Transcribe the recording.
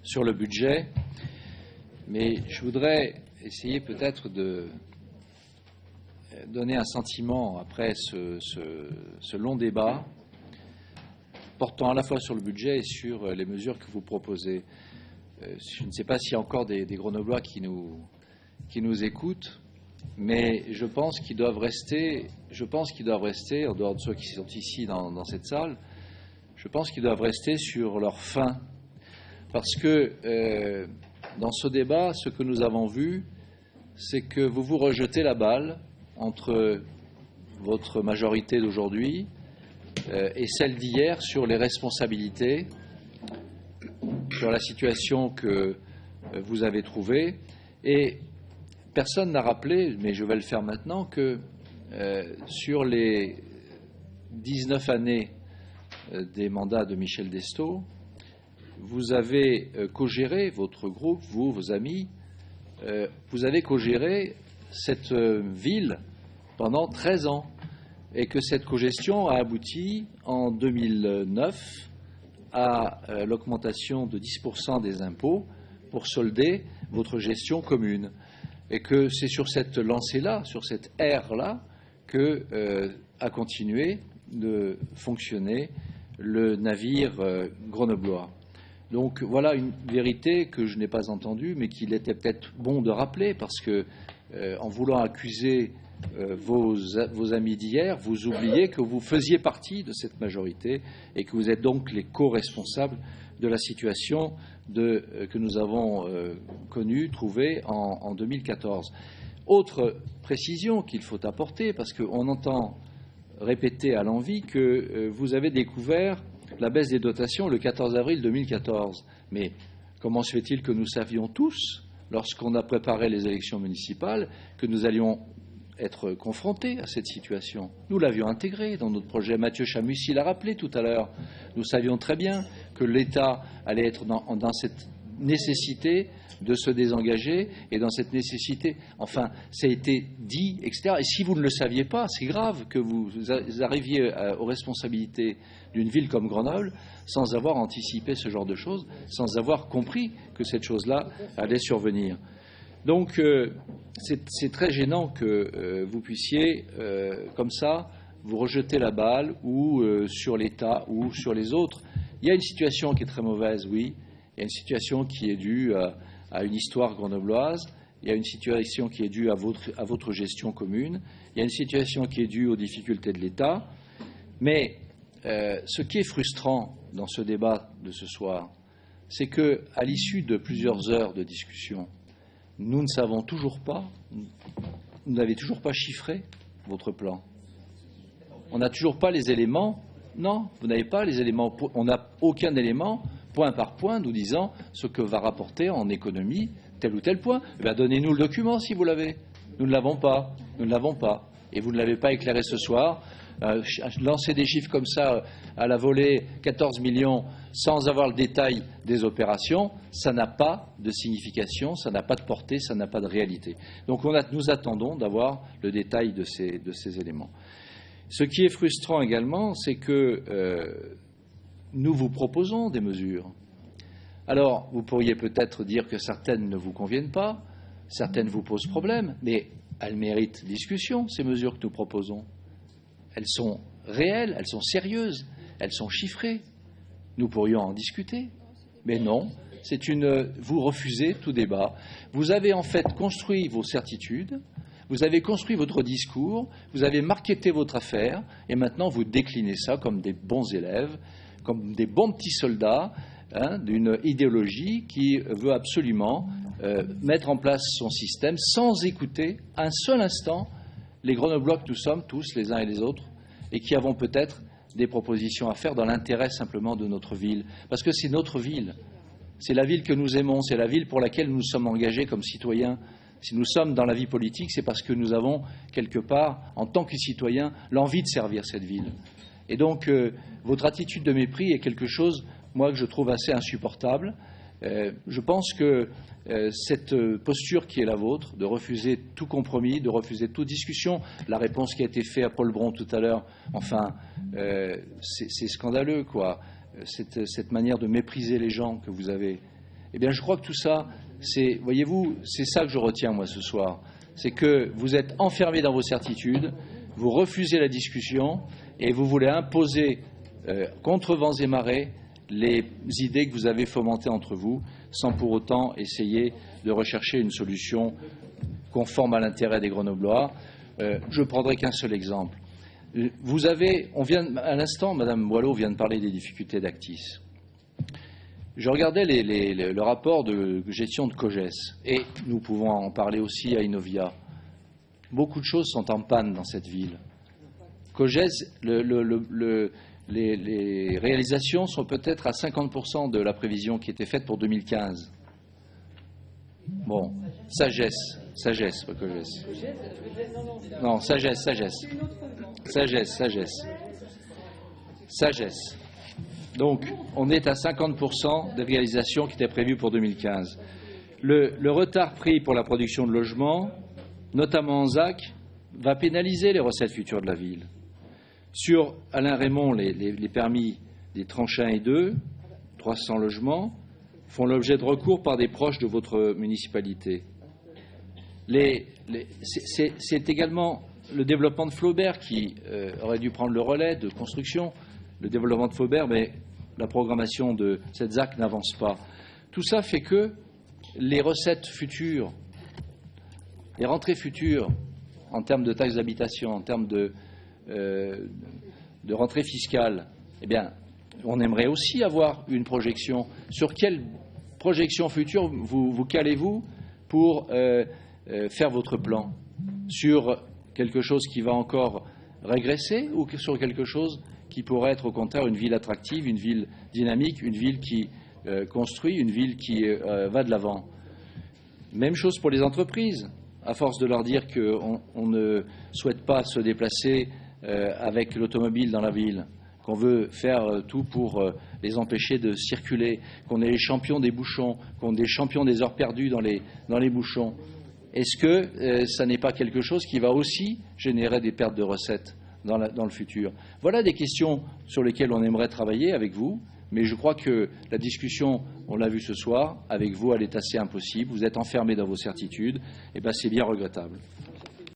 sur le budget, mais je voudrais essayer peut-être de donner un sentiment après ce long débat portant à la fois sur le budget et sur les mesures que vous proposez. Je ne sais pas s'il y a encore des Grenoblois qui nous écoutent, mais je pense qu'ils doivent rester, en dehors de ceux qui sont ici dans cette salle, je pense qu'ils doivent rester sur leur faim. Parce que dans ce débat, ce que nous avons vu, c'est que vous vous rejetez la balle entre votre majorité d'aujourd'hui et celle d'hier sur les responsabilités, sur la situation que vous avez trouvée. Et personne n'a rappelé, mais je vais le faire maintenant, que sur les 19 années des mandats de Michel Destot, vous avez co-géré, votre groupe, vous, vos amis, vous avez co-géré cette ville pendant 13 ans et que cette co-gestion a abouti en 2009 à l'augmentation de 10% des impôts pour solder votre gestion commune. Et que c'est sur cette lancée-là, sur cette ère-là, que a continué de fonctionner le navire grenoblois. Donc voilà une vérité que je n'ai pas entendue, mais qu'il était peut-être bon de rappeler, parce que en voulant accuser vos amis d'hier, vous oubliez que vous faisiez partie de cette majorité et que vous êtes donc les co-responsables de la situation que nous avons trouvée en 2014. Autre précision qu'il faut apporter, parce qu'on entend répéter à l'envi que vous avez découvert la baisse des dotations le 14 avril 2014. Mais comment se fait-il que nous savions tous, lorsqu'on a préparé les élections municipales, que nous allions être confrontés à cette situation? Nous l'avions intégré dans notre projet. Mathieu Chamussi l'a rappelé tout à l'heure. Nous savions très bien que l'État allait être dans cette nécessité de se désengager et dans cette nécessité, enfin, ça a été dit, etc. Et si vous ne le saviez pas, c'est grave que vous arriviez aux responsabilités d'une ville comme Grenoble sans avoir anticipé ce genre de choses, sans avoir compris que cette chose-là allait survenir. Donc, c'est très gênant que vous puissiez, comme ça, vous rejeter la balle ou sur l'État ou sur les autres. Il y a une situation qui est très mauvaise, oui. Il y a une situation qui est due à une histoire grenobloise. Il y a une situation qui est due à votre gestion commune. Il y a une situation qui est due aux difficultés de l'État. Mais ce qui est frustrant dans ce débat de ce soir, c'est qu'à l'issue de plusieurs heures de discussion, nous ne savons toujours pas, vous n'avez toujours pas chiffré votre plan. On n'a toujours pas les éléments. Non, vous n'avez pas les éléments. On n'a aucun élément, point par point, nous disant ce que va rapporter en économie tel ou tel point. Eh bien, donnez-nous le document si vous l'avez. Nous ne l'avons pas. Nous ne l'avons pas. Et vous ne l'avez pas éclairé ce soir. Lancer des chiffres comme ça à la volée, 14 millions, sans avoir le détail des opérations, ça n'a pas de signification, ça n'a pas de portée, ça n'a pas de réalité. Donc nous attendons d'avoir le détail de ces éléments. Ce qui est frustrant également, c'est que nous vous proposons des mesures. Alors, vous pourriez peut-être dire que certaines ne vous conviennent pas, certaines vous posent problème, mais elles méritent discussion, ces mesures que nous proposons. Elles sont réelles, elles sont sérieuses, elles sont chiffrées. Nous pourrions en discuter. Mais non, vous refusez tout débat. Vous avez en fait construit vos certitudes, vous avez construit votre discours, vous avez marketé votre affaire, et maintenant vous déclinez ça comme des bons élèves, comme des bons petits soldats d'une idéologie qui veut absolument mettre en place son système sans écouter un seul instant les Grenoblois que nous sommes tous, les uns et les autres, et qui avons peut-être des propositions à faire dans l'intérêt simplement de notre ville. Parce que c'est notre ville, c'est la ville que nous aimons, c'est la ville pour laquelle nous sommes engagés comme citoyens. Si nous sommes dans la vie politique, c'est parce que nous avons, quelque part, en tant que citoyens, l'envie de servir cette ville. Et donc, votre attitude de mépris est quelque chose, moi, que je trouve assez insupportable. Je pense que cette posture qui est la vôtre, de refuser tout compromis, de refuser toute discussion, la réponse qui a été faite à Paul Bron tout à l'heure, enfin, c'est scandaleux, quoi. Cette manière de mépriser les gens que vous avez. Eh bien, je crois que tout ça, voyez-vous, c'est ça que je retiens, moi, ce soir. C'est que vous êtes enfermés dans vos certitudes, vous refusez la discussion et vous voulez imposer, contre vents et marées, les idées que vous avez fomentées entre vous, sans pour autant essayer de rechercher une solution conforme à l'intérêt des Grenoblois. Je ne prendrai qu'un seul exemple. À l'instant, Mme Boileau vient de parler des difficultés d'Actis. Je regardais le rapport de gestion de COGES, et nous pouvons en parler aussi à Inovia. Beaucoup de choses sont en panne dans cette ville. COGES, les réalisations sont peut-être à 50% de la prévision qui était faite pour 2015. Bon, sagesse, pas COGES. Non, sagesse. Donc, on est à 50% des réalisations qui étaient prévues pour 2015. Le retard pris pour la production de logements, notamment en ZAC, va pénaliser les recettes futures de la ville. Sur Alain Raymond, les permis des tranches 1 et 2, 300 logements, font l'objet de recours par des proches de votre municipalité. C'est également le développement de Flaubert qui aurait dû prendre le relais de construction, le développement de Flaubert, mais la programmation de cette ZAC n'avance pas. Tout ça fait que les recettes futures, les rentrées futures, en termes de taxes d'habitation, en termes de rentrée fiscale, eh bien, on aimerait aussi avoir une projection. Sur quelle projection future vous calez-vous pour faire votre plan? Sur quelque chose qui va encore régresser ou sur quelque chose qui pourrait être au contraire une ville attractive, une ville dynamique, une ville qui construit, une ville qui va de l'avant? Même chose pour les entreprises. À force de leur dire qu'on ne souhaite pas se déplacer avec l'automobile dans la ville, qu'on veut faire tout pour les empêcher de circuler, qu'on est les champions des bouchons, qu'on est les champions des heures perdues dans les bouchons. Est-ce que ça n'est pas quelque chose qui va aussi générer des pertes de recettes dans le futur? Voilà des questions sur lesquelles on aimerait travailler avec vous, mais je crois que la discussion, on l'a vu ce soir, avec vous, elle est assez impossible. Vous êtes enfermés dans vos certitudes, et bien c'est bien regrettable.